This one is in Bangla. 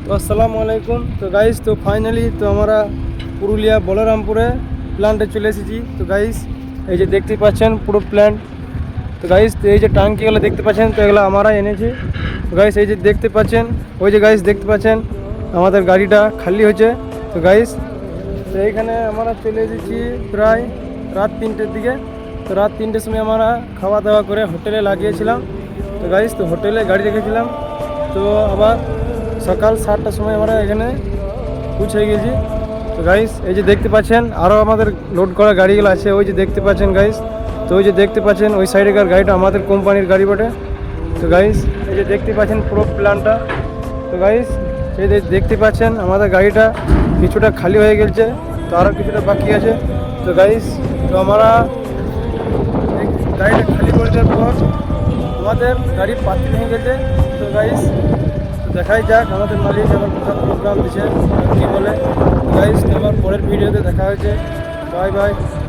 তো আসসালামু আলাইকুম। তো গাইস, তো ফাইনালি তো আমরা পুরুলিয়া বলরামপুরে প্ল্যান্টে চলে এসেছি। তো গাইস, এই যে দেখতে পাচ্ছেন পুরো প্ল্যান্ট। তো গাইস, তো এই যে টাঙ্কিগুলো দেখতে পাচ্ছেন, তো এগুলো আমরাই এনেছি। তো গাইস, এই যে দেখতে পাচ্ছেন, ওই যে গাইস দেখতে পাচ্ছেন আমাদের গাড়িটা খালি হয়েছে। তো গাইস, তো এইখানে আমরা চলে এসেছি প্রায় রাত 3টের দিকে। তো রাত 3টের সময় আমরা খাওয়া দাওয়া করে হোটেলে লাগিয়েছিলাম। তো গাইস, তো হোটেলে গাড়ি রেখেছিলাম। তো আবার সকাল 7টার সময় আমরা এখানে পৌঁছে গেছি। তো গাইস, এই যে দেখতে পাচ্ছেন আরও আমাদের লোড করা গাড়িগুলো আছে, ওই যে দেখতে পাচ্ছেন গাইস। তো ওই যে দেখতে পাচ্ছেন ওই সাইডেকার গাড়িটা আমাদের কোম্পানির গাড়ি বটে। তো গাইস, এই যে দেখতে পাচ্ছেন পুরো প্ল্যানটা। তো গাইস, এই যে দেখতে পাচ্ছেন আমাদের গাড়িটা কিছুটা খালি হয়ে গেছে, তো আরও কিছুটা বাকি আছে। তো গাইস, তো আমরা এই গাড়িটা খালি করে দেওয়ার পর আমাদের গাড়ি পাতি হয়ে গেছে। তো গাইস, দেখাই যাক আমাদের মালিক আবার কোথাও প্রোগ্রাম দিচ্ছে কী বলে। গাইস, তো আবার পরের ভিডিওতে দেখা হয়েছে। Bye bye.